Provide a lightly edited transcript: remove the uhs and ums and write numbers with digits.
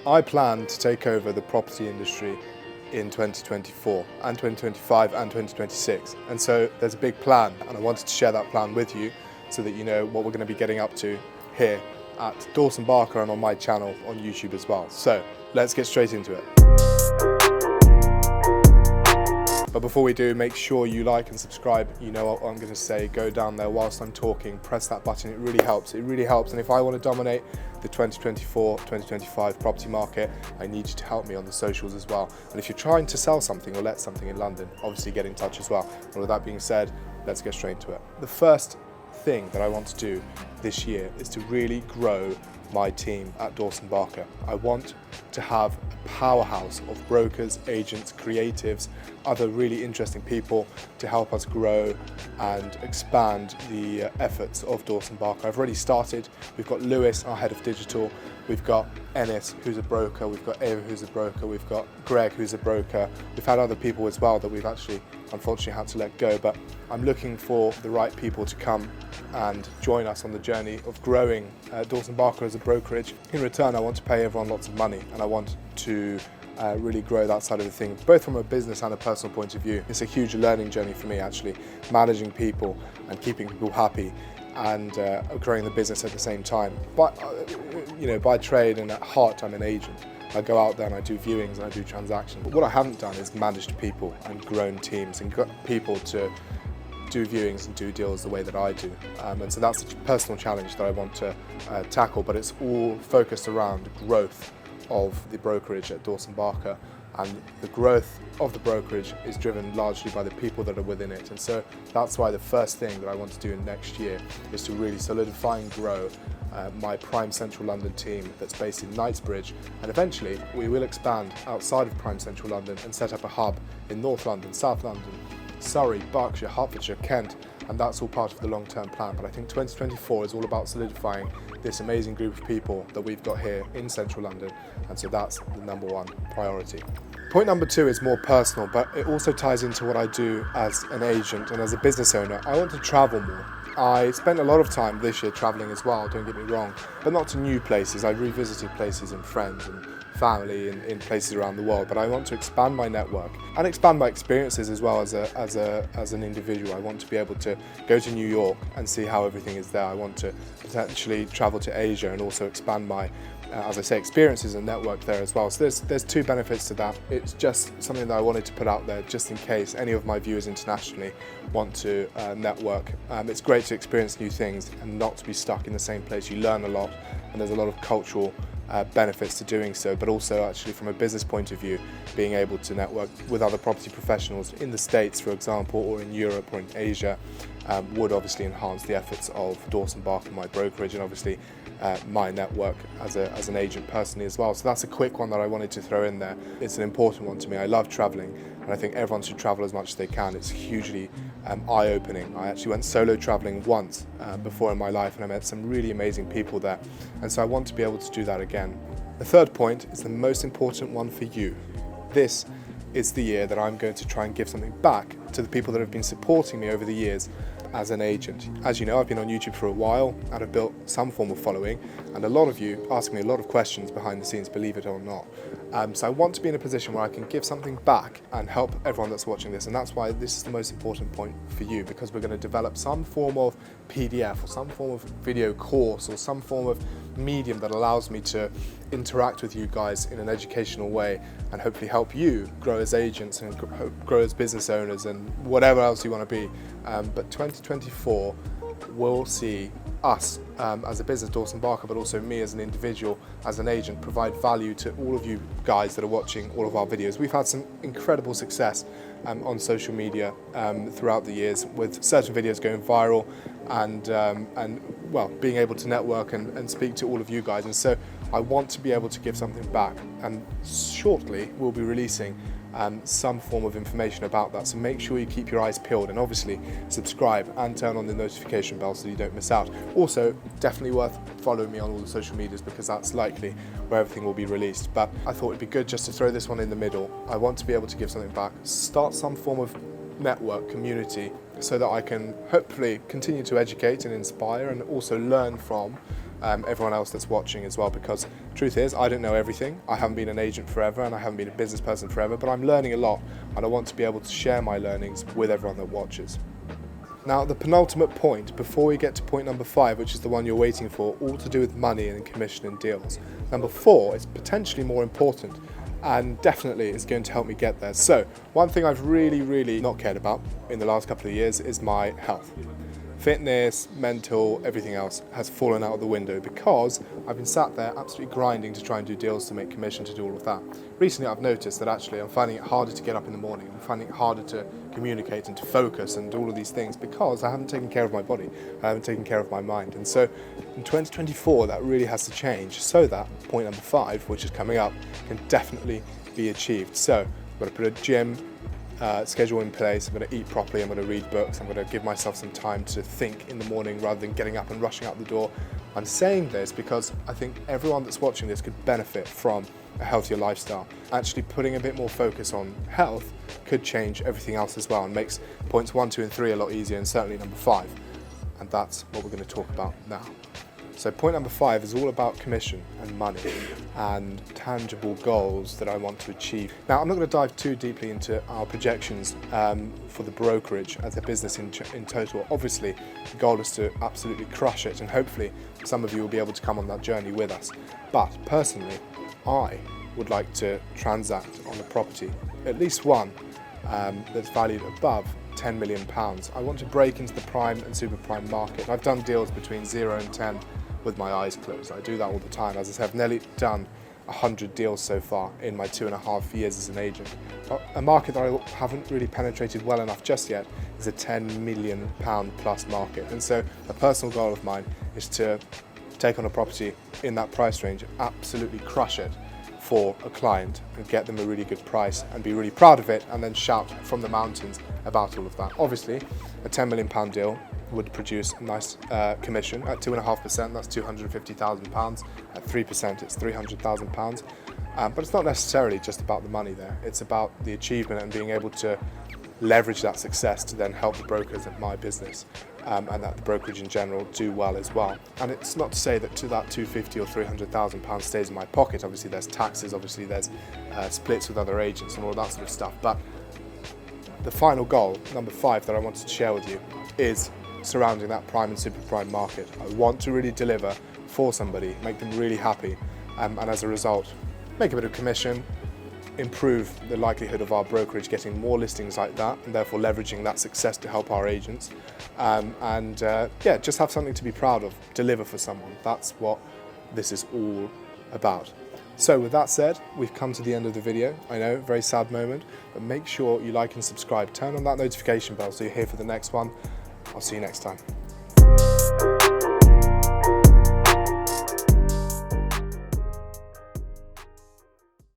I plan to take over the property industry in 2024 and 2025 and 2026, and so there's a big plan, and I wanted to share that plan with you so that you know what we're going to be getting up to here at Dawson Barker and on my channel on YouTube as well. So let's get straight into it. But before we do, make sure you like and subscribe. You know what I'm going to say. Go down there whilst I'm talking, press that button. It really helps. It really helps. And if I want to dominate the 2024-2025 property market, I need you to help me on the socials as well. And if you're trying to sell something or let something in London, obviously get in touch as well. And with that being said, let's get straight into it. The first thing that I want to do this year is to really grow my team at Dawson Barker. I want to have a powerhouse of brokers, agents, creatives, other really interesting people to help us grow and expand the efforts of Dawson Barker. I've already started. We've got Lewis, our head of digital. We've got Ennis, who's a broker. We've got Ava, who's a broker. We've got Greg, who's a broker. We've had other people as well that we've actually unfortunately had to let go, but I'm looking for the right people to come and join us on the journey of growing Dawson Barker as a brokerage. In return, I want to pay everyone lots of money, and I want to really grow that side of the thing, both from a business and a personal point of view. It's a huge learning journey for me, actually, managing people and keeping people happy and growing the business at the same time. But by trade and at heart, I'm an agent. I go out there and I do viewings and I do transactions. But what I haven't done is managed people and grown teams and got people to do viewings and do deals the way that I do. And so that's a personal challenge that I want to tackle, but it's all focused around growth of the brokerage at Dawson Barker. And the growth of the brokerage is driven largely by the people that are within it. And so that's why the first thing that I want to do next year is to really solidify and grow my prime central London team that's based in Knightsbridge, and eventually we will expand outside of prime central London and set up a hub in North London, South London, Surrey, Berkshire, Hertfordshire, Kent, and that's all part of the long-term plan. But I think 2024 is all about solidifying this amazing group of people that we've got here in central London, and so that's the number one priority. Point number two is more personal, but it also ties into what I do as an agent and as a business owner. I want to travel more. I spent a lot of time this year traveling as well, don't get me wrong, but not to new places. I revisited places and friends and family in places around the world, but I want to expand my network and expand my experiences as well as an individual. I want to be able to go to New York and see how everything is there. I want to potentially travel to Asia and also expand my as I say, experiences and network there as well. So there's two benefits to that. It's just something that I wanted to put out there just in case any of my viewers internationally want to network. It's great to experience new things and not to be stuck in the same place. You learn a lot, and there's a lot of cultural benefits to doing so, but also actually from a business point of view, being able to network with other property professionals in the States, for example, or in Europe or in Asia, would obviously enhance the efforts of Dawson Barker, my brokerage, and obviously my network as an agent personally as well. So that's a quick one that I wanted to throw in there. It's an important one to me. I love traveling, and I think everyone should travel as much as they can. It's hugely eye-opening. I actually went solo traveling once before in my life, and I met some really amazing people there, and so I want to be able to do that again. The third point is the most important one for you. This is the year that I'm going to try and give something back to the people that have been supporting me over the years as an agent. As you know, I've been on YouTube for a while and I've built some form of following, and a lot of you ask me a lot of questions behind the scenes, believe it or not. So I want to be in a position where I can give something back and help everyone that's watching this, and that's why this is the most important point for you, because we're going to develop some form of PDF or some form of video course or some form of medium that allows me to interact with you guys in an educational way and hopefully help you grow as agents and grow as business owners and whatever else you want to be. But 2024 will see us as a business, Dawson Barker, but also me as an individual, as an agent, provide value to all of you guys that are watching all of our videos. We've had some incredible success on social media throughout the years, with certain videos going viral and well, being able to network and speak to all of you guys. And so I want to be able to give something back, and shortly we'll be releasing some form of information about that. So make sure you keep your eyes peeled, and obviously subscribe and turn on the notification bell so you don't miss out. Also, definitely worth following me on all the social medias, because that's likely where everything will be released. But I thought it'd be good just to throw this one in the middle. I want to be able to give something back, start some form of network, community, so that I can hopefully continue to educate and inspire and also learn from everyone else that's watching as well, because truth is, I don't know everything. I haven't been an agent forever and I haven't been a business person forever, but I'm learning a lot and I want to be able to share my learnings with everyone that watches. Now, the penultimate point, before we get to point number 5, which is the one you're waiting for, all to do with money and commission and deals. Number 4 is potentially more important and definitely is going to help me get there. So, one thing I've really not cared about in the last couple of years is my health. Fitness, mental, everything else has fallen out of the window because I've been sat there absolutely grinding to try and do deals, to make commission, to do all of that. Recently I've noticed that actually I'm finding it harder to get up in the morning, I'm finding it harder to communicate and to focus and do all of these things because I haven't taken care of my body, I haven't taken care of my mind. And so in 2024 that really has to change so that point number 5, which is coming up, can definitely be achieved. So I'm going to put a gym schedule in place, I'm going to eat properly, I'm going to read books, I'm going to give myself some time to think in the morning rather than getting up and rushing out the door. I'm saying this because I think everyone that's watching this could benefit from a healthier lifestyle. Actually putting a bit more focus on health could change everything else as well and makes points 1, 2 and 3 a lot easier, and certainly number 5. And that's what we're going to talk about now. So point number 5 is all about commission and money and tangible goals that I want to achieve. Now, I'm not going to dive too deeply into our projections for the brokerage as a business in total. Obviously, the goal is to absolutely crush it, and hopefully some of you will be able to come on that journey with us. But personally, I would like to transact on a property, at least one, that's valued above £10 million. I want to break into the prime and super prime market. I've done deals between 0 and 10 with my eyes closed. I do that all the time. As I said, I've nearly done 100 deals so far in my 2.5 years as an agent. A market that I haven't really penetrated well enough just yet is a £10 million plus market. And so a personal goal of mine is to take on a property in that price range, absolutely crush it for a client and get them a really good price and be really proud of it, and then shout from the mountains about all of that. Obviously, a £10 million deal would produce a nice commission. At 2.5%, that's £250,000. At 3%, it's £300,000. But it's not necessarily just about the money there. It's about the achievement and being able to leverage that success to then help the brokers at my business and that the brokerage in general do well as well. And it's not to say that to that £250,000 or £300,000 stays in my pocket. Obviously there's taxes, obviously there's splits with other agents and all that sort of stuff. But the final goal, number 5, that I wanted to share with you is surrounding that prime and super prime market. I want to really deliver for somebody, make them really happy, and as a result, make a bit of commission, improve the likelihood of our brokerage getting more listings like that, and therefore leveraging that success to help our agents, yeah, just have something to be proud of, deliver for someone. That's what this is all about. So with that said, we've come to the end of the video. I know, very sad moment, but make sure you like and subscribe. Turn on that notification bell so you're here for the next one. I'll see you next time.